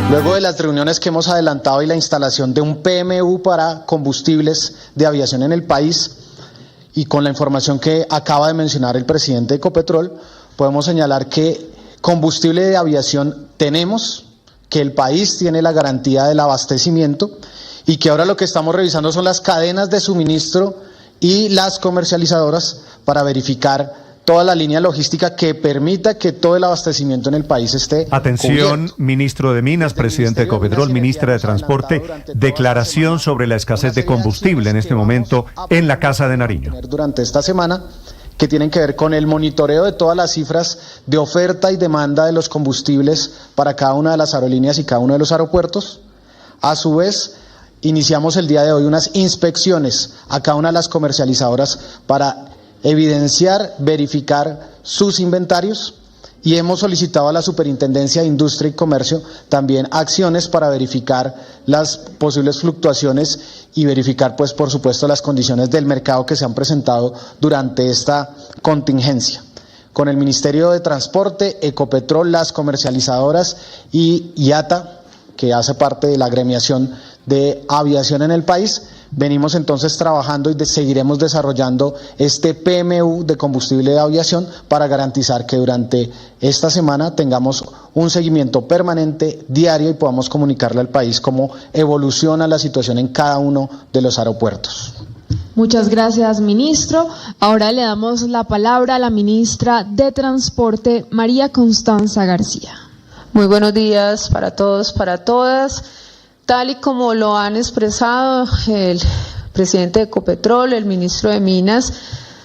Luego de las reuniones que hemos adelantado y la instalación de un PMU para combustibles de aviación en el país, y con la información que acaba de mencionar el presidente de Ecopetrol, podemos señalar que combustible de aviación tenemos, que el país tiene la garantía del abastecimiento y que ahora lo que estamos revisando son las cadenas de suministro y las comercializadoras para verificar toda la línea logística que permita que todo el abastecimiento en el país esté Atención, cubierto. Ministro de Minas, presidente de Ecopetrol, ministra de Transporte, declaración sobre la escasez de combustible en este momento en la Casa de Nariño. Durante esta semana, que tienen que ver con el monitoreo de todas las cifras de oferta y demanda de los combustibles para cada una de las aerolíneas y cada uno de los aeropuertos. A su vez, iniciamos el día de hoy unas inspecciones a cada una de las comercializadoras para evidenciar, verificar sus inventarios, y hemos solicitado a la Superintendencia de Industria y Comercio también acciones para verificar las posibles fluctuaciones y verificar, pues, por supuesto, las condiciones del mercado que se han presentado durante esta contingencia. Con el Ministerio de Transporte, Ecopetrol, las comercializadoras y IATA, que hace parte de la agremiación de aviación en el país, venimos entonces trabajando y seguiremos desarrollando este PMU de combustible de aviación para garantizar que durante esta semana tengamos un seguimiento permanente, diario, y podamos comunicarle al país cómo evoluciona la situación en cada uno de los aeropuertos. Muchas gracias, ministro. Ahora le damos la palabra a la ministra de Transporte, María Constanza García. Muy buenos días para todos, para todas. Tal y como lo han expresado el presidente de Ecopetrol, el ministro de Minas,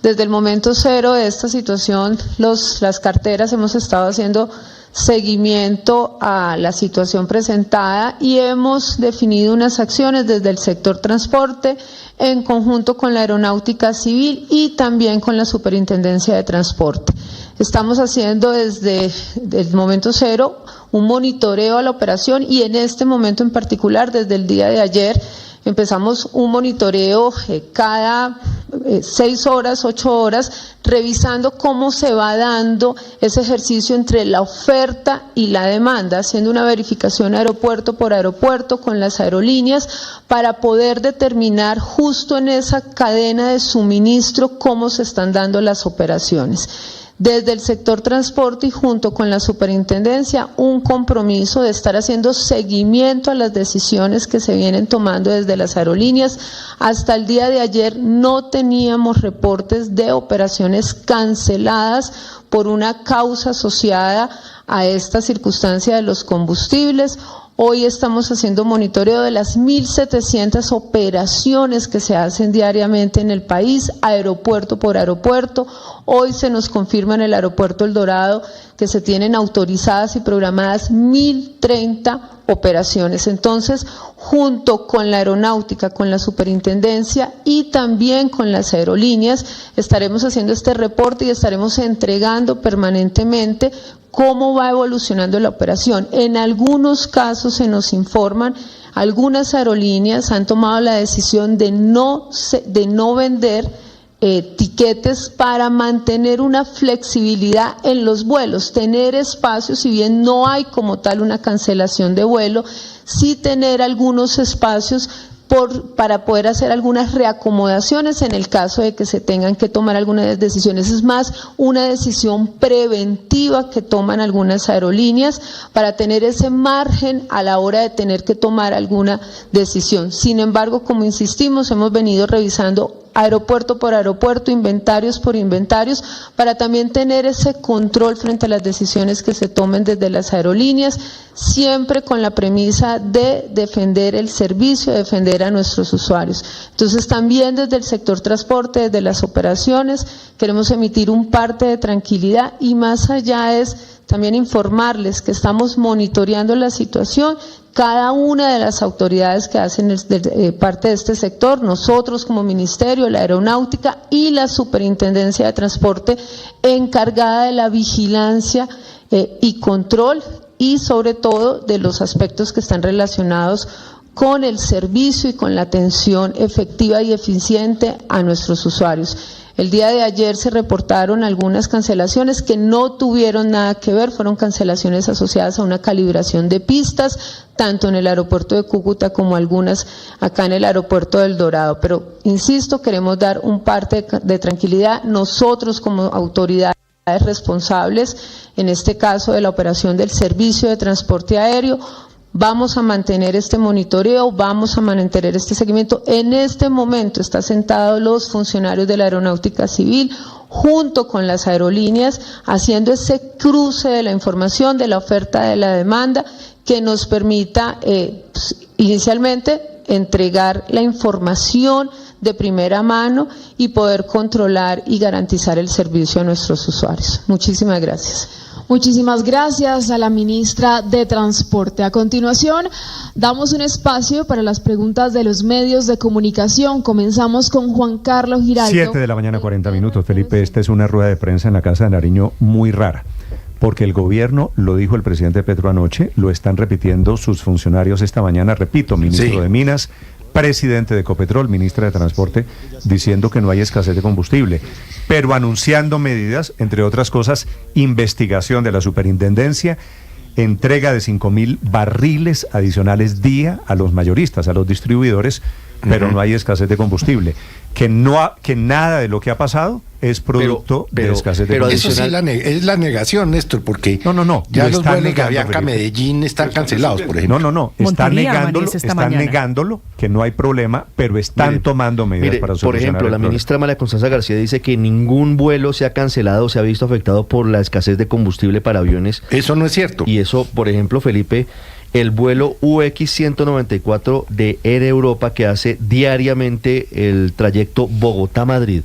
desde el momento cero de esta situación, las carteras hemos estado haciendo seguimiento a la situación presentada y hemos definido unas acciones desde el sector transporte en conjunto con la Aeronáutica Civil y también con la Superintendencia de Transporte. Estamos haciendo desde el momento cero un monitoreo a la operación y en este momento en particular, desde el día de ayer, empezamos un monitoreo cada 6 horas, 8 horas, revisando cómo se va dando ese ejercicio entre la oferta y la demanda, haciendo una verificación aeropuerto por aeropuerto con las aerolíneas para poder determinar justo en esa cadena de suministro cómo se están dando las operaciones. Desde el sector transporte y junto con la superintendencia, un compromiso de estar haciendo seguimiento a las decisiones que se vienen tomando desde las aerolíneas. Hasta el día de ayer no teníamos reportes de operaciones canceladas por una causa asociada a esta circunstancia de los combustibles. Hoy estamos haciendo monitoreo de las 1.700 operaciones que se hacen diariamente en el país, aeropuerto por aeropuerto. Hoy se nos confirma en el aeropuerto El Dorado que se tienen autorizadas y programadas 1.030 operaciones. Entonces, junto con la aeronáutica, con la superintendencia y también con las aerolíneas, estaremos haciendo este reporte y estaremos entregando permanentemente cómo va evolucionando la operación. En algunos casos se nos informan, algunas aerolíneas han tomado la decisión de no vender tiquetes para mantener una flexibilidad en los vuelos, tener espacios, si bien no hay como tal una cancelación de vuelo, sí tener algunos espacios para poder hacer algunas reacomodaciones en el caso de que se tengan que tomar algunas decisiones. Es más, una decisión preventiva que toman algunas aerolíneas para tener ese margen a la hora de tener que tomar alguna decisión. Sin embargo, como insistimos, hemos venido revisando aeropuerto por aeropuerto, inventarios por inventarios, para también tener ese control frente a las decisiones que se tomen desde las aerolíneas, siempre con la premisa de defender el servicio, defender a nuestros usuarios. Entonces, también desde el sector transporte, desde las operaciones, queremos emitir un parte de tranquilidad y más allá es también informarles que estamos monitoreando la situación. Cada una de las autoridades que hacen parte de este sector, nosotros como Ministerio, la Aeronáutica y la Superintendencia de Transporte, encargada de la vigilancia y control y sobre todo de los aspectos que están relacionados con el servicio y con la atención efectiva y eficiente a nuestros usuarios. El día de ayer se reportaron algunas cancelaciones que no tuvieron nada que ver, fueron cancelaciones asociadas a una calibración de pistas, tanto en el aeropuerto de Cúcuta como algunas acá en el aeropuerto del Dorado. Pero, insisto, queremos dar un parte de tranquilidad. Nosotros como autoridades responsables, en este caso de la operación del servicio de transporte aéreo, vamos a mantener este monitoreo, vamos a mantener este seguimiento. En este momento están sentados los funcionarios de la Aeronáutica Civil junto con las aerolíneas haciendo ese cruce de la información, de la oferta, de la demanda, que nos permita inicialmente entregar la información de primera mano y poder controlar y garantizar el servicio a nuestros usuarios. Muchísimas gracias. Muchísimas gracias a la ministra de Transporte. A continuación, damos un espacio para las preguntas de los medios de comunicación. Comenzamos con Juan Carlos Giraldo. 7 de la mañana, 40 minutos, Felipe. Esta es una rueda de prensa en la Casa de Nariño muy rara, porque el gobierno, lo dijo el presidente Petro anoche, lo están repitiendo sus funcionarios esta mañana. Repito, ministro de Minas, presidente de Ecopetrol, ministra de Transporte, diciendo que no hay escasez de combustible, pero anunciando medidas, entre otras cosas, investigación de la superintendencia, entrega de 5.000 barriles adicionales día a los mayoristas, a los distribuidores, pero no hay escasez de combustible. Que nada de lo que ha pasado es producto de escasez de combustible. Eso sí es la negación, Néstor, porque no, ya los vuelos de Avianca a Medellín están cancelados, por ejemplo. No, están negándolo, que no hay problema, pero están tomando medidas para solucionar. Por ejemplo, la ministra María Constanza García dice que ningún vuelo se ha cancelado o se ha visto afectado por la escasez de combustible para aviones. Eso no es cierto. Y eso, por ejemplo, Felipe, el vuelo UX 194 de Air Europa, que hace diariamente el trayecto Bogotá-Madrid,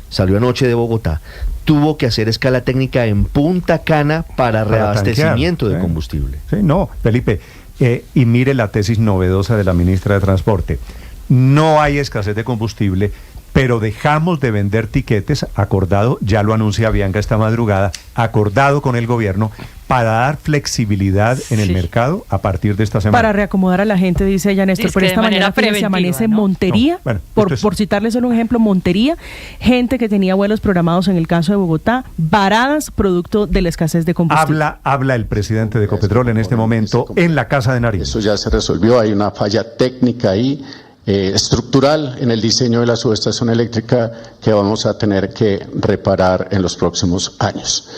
salió anoche de Bogotá, tuvo que hacer escala técnica en Punta Cana para reabastecimiento de combustible. Sí, no, Felipe, y mire la tesis novedosa de la ministra de Transporte. No hay escasez de combustible, pero dejamos de vender tiquetes, acordado, ya lo anuncia Avianca esta madrugada, acordado con el gobierno, para dar flexibilidad en el mercado a partir de esta semana. Para reacomodar a la gente, dice ella, Néstor, pero esta mañana se amanece en Montería, por citarles solo un ejemplo, Montería, gente que tenía vuelos programados en el caso de Bogotá, varadas producto de la escasez de combustible. Habla el presidente de Ecopetrol en este momento en la Casa de Nariño. Eso ya se resolvió, hay una falla técnica ahí, estructural en el diseño de la subestación eléctrica que vamos a tener que reparar en los próximos años.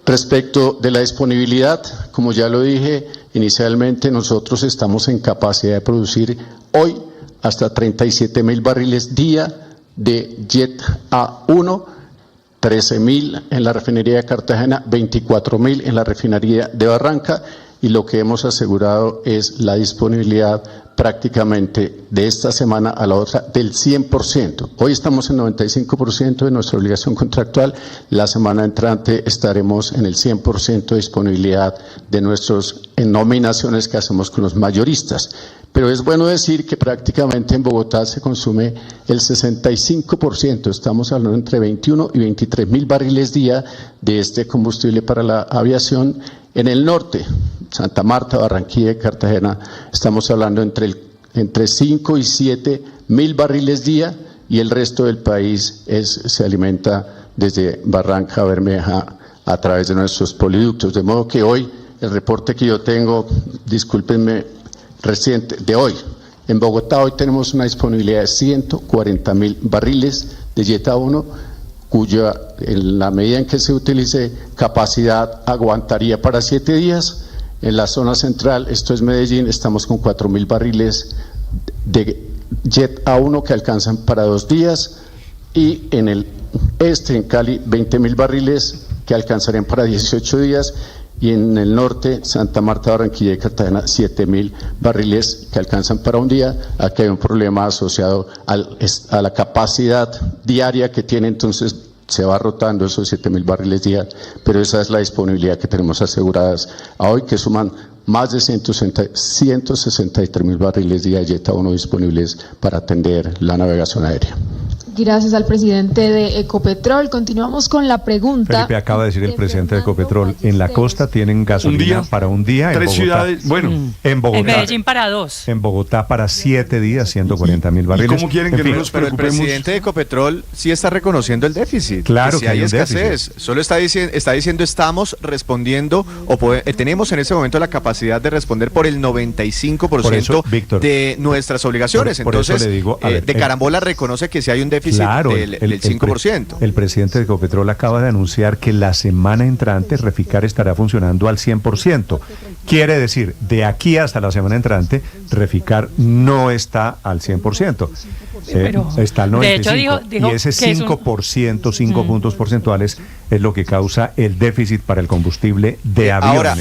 Respecto de la disponibilidad, como ya lo dije inicialmente, nosotros estamos en capacidad de producir hoy hasta 37.000 barriles día de Jet A1, 13.000 en la refinería de Cartagena, 24.000 en la refinería de Barranca, y lo que hemos asegurado es la disponibilidad prácticamente de esta semana a la otra del 100%. Hoy estamos en 95% de nuestra obligación contractual, la semana entrante estaremos en el 100% de disponibilidad de nuestras nominaciones que hacemos con los mayoristas. Pero es bueno decir que prácticamente en Bogotá se consume el 65%, estamos hablando entre 21 y 23.000 barriles día de este combustible para la aviación. En el norte, Santa Marta, Barranquilla y Cartagena, estamos hablando entre 5 y 7.000 barriles día, y el resto del país se alimenta desde Barranca Bermeja a través de nuestros poliductos. De modo que hoy, el reporte que yo tengo, discúlpenme, reciente, de hoy, en Bogotá hoy tenemos una disponibilidad de 140.000 barriles de Jet A1, cuya, en la medida en que se utilice capacidad, aguantaría para 7 días. En la zona central, esto es Medellín, estamos con 4.000 barriles de Jet A1 que alcanzan para 2 días, y en el este, en Cali, 20.000 barriles que alcanzarían para 18 días, y en el norte, Santa Marta, Barranquilla y Cartagena, 7.000 barriles que alcanzan para un día. Aquí hay un problema asociado a la capacidad diaria que tiene, entonces se va rotando esos 7.000 barriles día, pero esa es la disponibilidad que tenemos aseguradas a hoy, que suman más de 163.000 barriles día de Jet A1 disponibles para atender la navegación aérea. Gracias al presidente de Ecopetrol. Continuamos con la pregunta. Felipe, acaba de decir el presidente de Ecopetrol, en la costa tienen gasolina para un día. 3 ciudades, en Bogotá. En Medellín para 2. En Bogotá para 7 días, 140.000 barriles. ¿Y cómo quieren que no nos preocupemos? Pero el presidente de Ecopetrol sí está reconociendo el déficit. Claro que que hay hay un escasez. déficit. Solo está diciendo estamos respondiendo tenemos en ese momento la capacidad de responder por el 95% eso, Víctor, de nuestras obligaciones. por Entonces, eso le digo, a ver, de carambola reconoce que si hay un déficit del 5%. El presidente de Ecopetrol acaba de anunciar que la semana entrante Reficar estará funcionando al 100%. Quiere decir, de aquí hasta la semana entrante, Reficar no está al 100%. Está al 95%. De hecho, dijo y ese 5%, 5 puntos porcentuales, es lo que causa el déficit para el combustible de avión.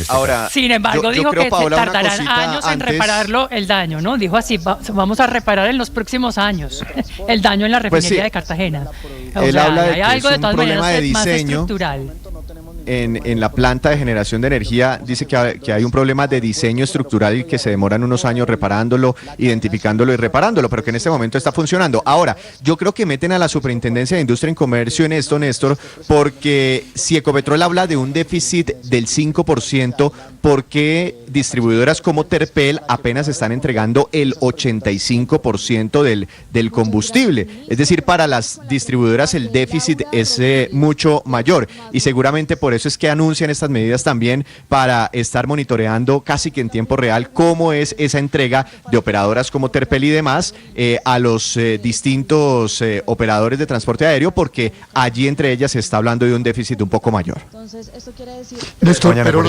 Sin embargo, dijo que Paola, tardarán años en repararlo el daño, ¿no? Dijo así, vamos a reparar en los próximos años el daño en la refinería de Cartagena. Él habla de hay algo de todas maneras de más diseño estructural. En la planta de generación de energía dice que hay un problema de diseño estructural y que se demoran unos años reparándolo, identificándolo y reparándolo, pero que en este momento está funcionando. Ahora, yo creo que meten a la Superintendencia de Industria y Comercio en esto, Néstor, porque si Ecopetrol habla de un déficit del 5%, ¿por qué distribuidoras como Terpel apenas están entregando el 85% del combustible? Es decir, para las distribuidoras el déficit es mucho mayor y seguramente por eso es que anuncian estas medidas también para estar monitoreando casi que en tiempo real cómo es esa entrega de operadoras como Terpel y demás a los distintos operadores de transporte aéreo, porque allí entre ellas se está hablando de un déficit un poco mayor. Entonces, esto quiere decir... Néstor, pero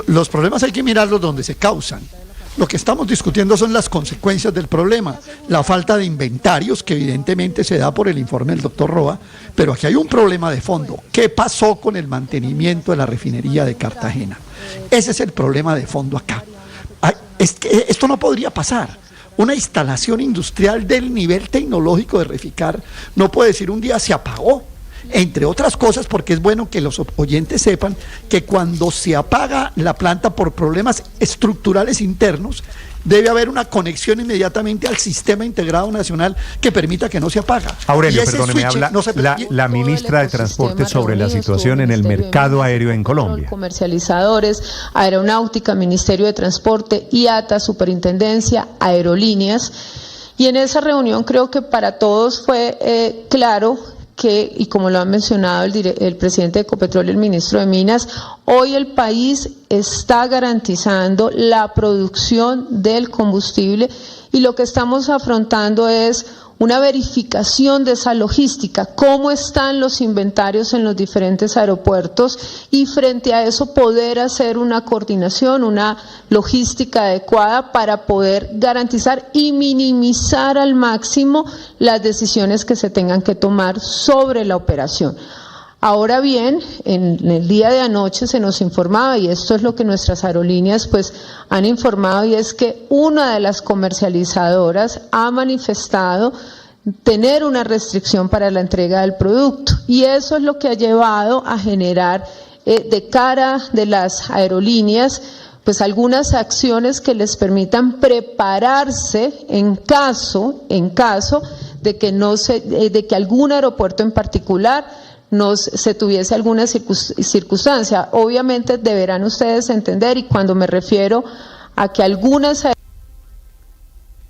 los problemas hay que mirarlos donde se causan. Lo que estamos discutiendo son las consecuencias del problema, la falta de inventarios que evidentemente se da por el informe del doctor Roa, pero aquí hay un problema de fondo. ¿Qué pasó con el mantenimiento de la refinería de Cartagena? Ese es el problema de fondo acá. Es que esto no podría pasar. Una instalación industrial del nivel tecnológico de Reficar no puede decir un día se apagó. Entre otras cosas, porque es bueno que los oyentes sepan que cuando se apaga la planta por problemas estructurales internos, debe haber una conexión inmediatamente al sistema integrado nacional que permita que no se apaga. Aurelio, perdóneme, habla la ministra de Transporte sobre la situación en el mercado aéreo en Colombia. Comercializadores, Aeronáutica, Ministerio de Transporte, IATA, Superintendencia, Aerolíneas. Y en esa reunión creo que para todos fue claro que, y como lo ha mencionado el presidente de Ecopetrol y el ministro de Minas, hoy el país está garantizando la producción del combustible y lo que estamos afrontando es una verificación de esa logística, cómo están los inventarios en los diferentes aeropuertos y frente a eso poder hacer una coordinación, una logística adecuada para poder garantizar y minimizar al máximo las decisiones que se tengan que tomar sobre la operación. Ahora bien, en el día de anoche se nos informaba, y esto es lo que nuestras aerolíneas pues han informado, y es que una de las comercializadoras ha manifestado tener una restricción para la entrega del producto, y eso es lo que ha llevado a generar de cara de las aerolíneas pues algunas acciones que les permitan prepararse en caso de que algún aeropuerto en particular se tuviese alguna circunstancia. Obviamente deberán ustedes entender, y cuando me refiero a que algunas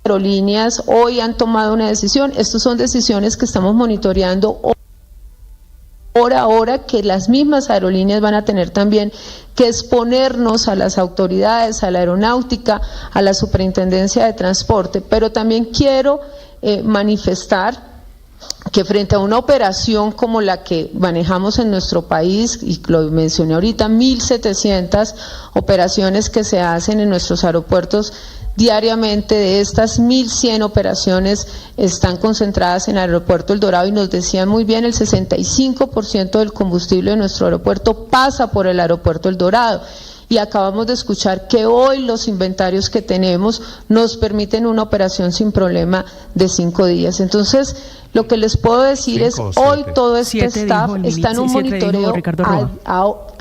aerolíneas hoy han tomado una decisión, estas son decisiones que estamos monitoreando hora a hora, que las mismas aerolíneas van a tener también que exponernos a las autoridades, a la aeronáutica, a la superintendencia de transporte, pero también quiero manifestar que frente a una operación como la que manejamos en nuestro país, y lo mencioné ahorita, 1.700 operaciones que se hacen en nuestros aeropuertos diariamente, de estas 1.100 operaciones están concentradas en el aeropuerto El Dorado, y nos decían muy bien, el 65% del combustible de nuestro aeropuerto pasa por el aeropuerto El Dorado. Y acabamos de escuchar que hoy los inventarios que tenemos nos permiten una operación sin problema de 5 días. Entonces, lo que les puedo decir es, hoy todo este staff está en un monitoreo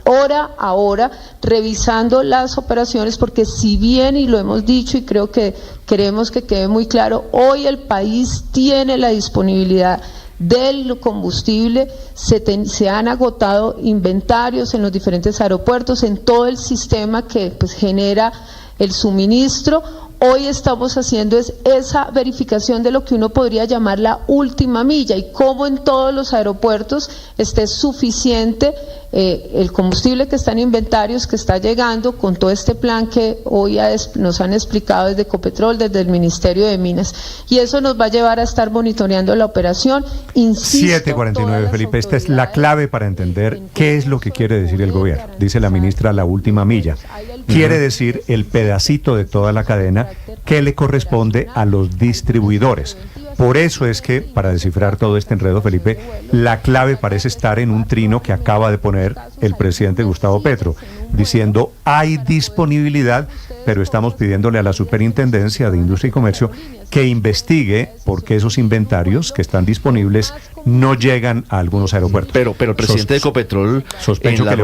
hora a hora, revisando las operaciones, porque si bien, y lo hemos dicho y creo que queremos que quede muy claro, hoy el país tiene la disponibilidad del combustible, se han agotado inventarios en los diferentes aeropuertos, en todo el sistema que pues genera el suministro. Hoy estamos haciendo esa verificación de lo que uno podría llamar la última milla y cómo en todos los aeropuertos esté suficiente el combustible que está en inventarios, que está llegando con todo este plan que hoy nos han explicado desde Ecopetrol, desde el Ministerio de Minas. Y eso nos va a llevar a estar monitoreando la operación. Insisto, 7:49, Felipe, esta es la clave para entender qué es lo que quiere decir el gobierno. Dice la ministra, la última milla. Quiere decir el pedacito de toda la cadena que le corresponde a los distribuidores. Por eso es que, para descifrar todo este enredo, Felipe, la clave parece estar en un trino que acaba de poner el presidente Gustavo Petro, diciendo hay disponibilidad, pero estamos pidiéndole a la Superintendencia de Industria y Comercio que investigue por qué esos inventarios que están disponibles no llegan a algunos aeropuertos. Pero el presidente de Ecopetrol, sospecho que le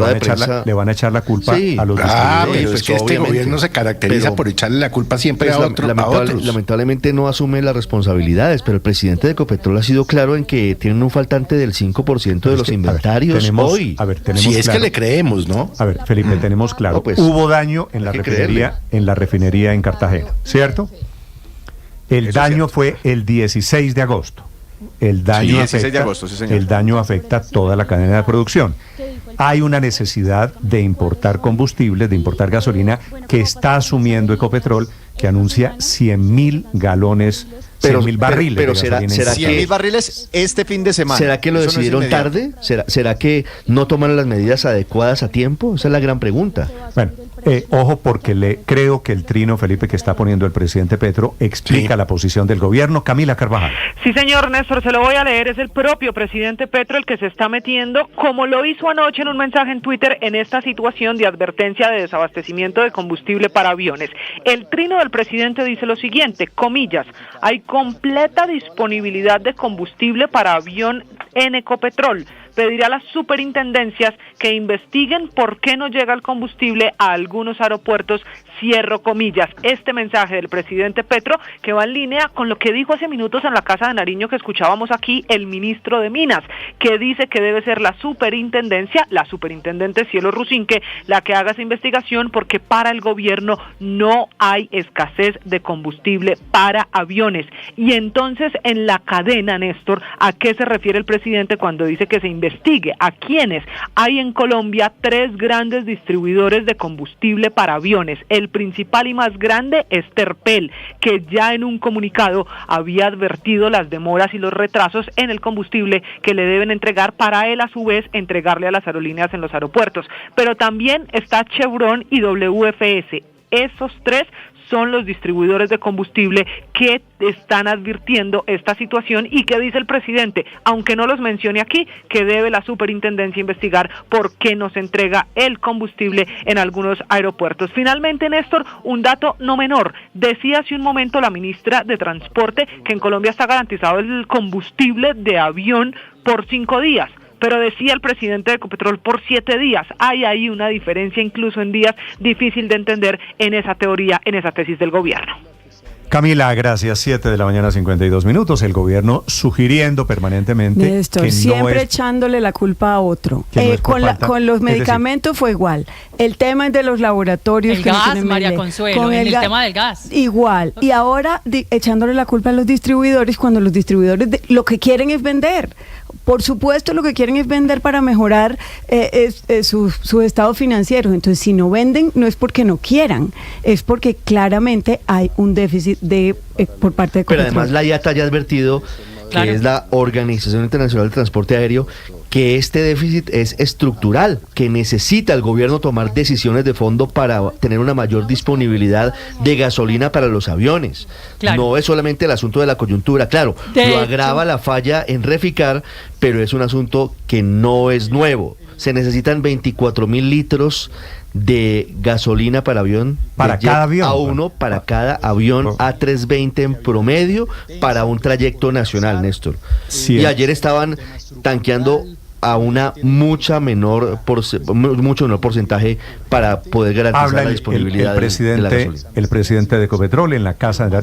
van a echar la culpa a los distribuidores. Pero es que este gobierno se caracteriza por echarle la culpa siempre a otros. Lamentablemente no asume las responsabilidades, pero el presidente de Ecopetrol ha sido claro en que tienen un faltante del 5% de los inventarios hoy. Si es que le creemos, ¿no? A ver, Felipe, tenemos claro. No, pues, hubo daño en la refinería en Cartagena, ¿cierto? El daño fue el 16 de agosto. El daño afecta toda la cadena de producción. Hay una necesidad de importar combustible, de importar gasolina, que está asumiendo Ecopetrol, que anuncia 100.000 galones, 100.000 barriles. Pero ¿será que 100.000 barriles este fin de semana? ¿Será que lo decidieron tarde? ¿Será que no toman las medidas adecuadas a tiempo? Esa es la gran pregunta. Bueno, ojo, porque creo que el trino, Felipe, que está poniendo el presidente Petro explica la posición del gobierno. Camila Carvajal. Sí, señor Néstor, se lo voy a leer. Es el propio presidente Petro el que se está metiendo, como lo hizo anoche en un mensaje en Twitter, en esta situación de advertencia de desabastecimiento de combustible para aviones. El trino del presidente dice lo siguiente, comillas, hay completa disponibilidad de combustible para avión en Ecopetrol. Pedirá a las superintendencias que investiguen por qué no llega el combustible a algunos aeropuertos, cierro comillas. Este mensaje del presidente Petro que va en línea con lo que dijo hace minutos en la Casa de Nariño que escuchábamos aquí el ministro de Minas, que dice que debe ser la superintendencia, la superintendente Cielo Rusinque, la que haga esa investigación porque para el gobierno no hay escasez de combustible para aviones. Y entonces en la cadena, Néstor, ¿a qué se refiere el presidente cuando dice que se investigue? ¿A quiénes? Hay en Colombia 3 grandes distribuidores de combustible para aviones. El principal y más grande es Terpel, que ya en un comunicado había advertido las demoras y los retrasos en el combustible que le deben entregar para él a su vez entregarle a las aerolíneas en los aeropuertos. Pero también está Chevron y WFS. Esos 3 son los distribuidores de combustible que están advirtiendo esta situación y que dice el presidente, aunque no los mencione aquí, que debe la superintendencia investigar por qué no se entrega el combustible en algunos aeropuertos. Finalmente, Néstor, un dato no menor. Decía hace un momento la ministra de Transporte que en Colombia está garantizado el combustible de avión por 5 días. Pero decía el presidente de Ecopetrol por 7 días. Hay ahí una diferencia incluso en días difícil de entender en esa teoría, en esa tesis del gobierno. Camila, gracias. 7:52 a.m. El gobierno sugiriendo permanentemente Néstor, que siempre no es, echándole la culpa a otro. No con los medicamentos fue igual. El tema es de los laboratorios. El gas, María Consuelo, el tema del gas. Igual. Y ahora echándole la culpa a los distribuidores cuando los distribuidores lo que quieren es vender. Por supuesto, lo que quieren es vender para mejorar su estado financiero. Entonces, si no venden, no es porque no quieran, es porque claramente hay un déficit por parte de Ecopetrol. Pero además la IATA ya ha advertido, que es la Organización Internacional de Transporte Aéreo, que este déficit es estructural, que necesita el gobierno tomar decisiones de fondo para tener una mayor disponibilidad de gasolina para los aviones. Claro. No es solamente el asunto de la coyuntura, claro, lo agrava la falla en Reficar, pero es un asunto que no es nuevo. Se necesitan 24.000 litros de gasolina para avión, para cada avión, A1 para cada avión A320 en promedio para un trayecto nacional, Néstor. Sí, y ayer estaban tanqueando a una mucho menor porcentaje para poder garantizar la disponibilidad de la gasolina. El presidente de Ecopetrol en la Casa de la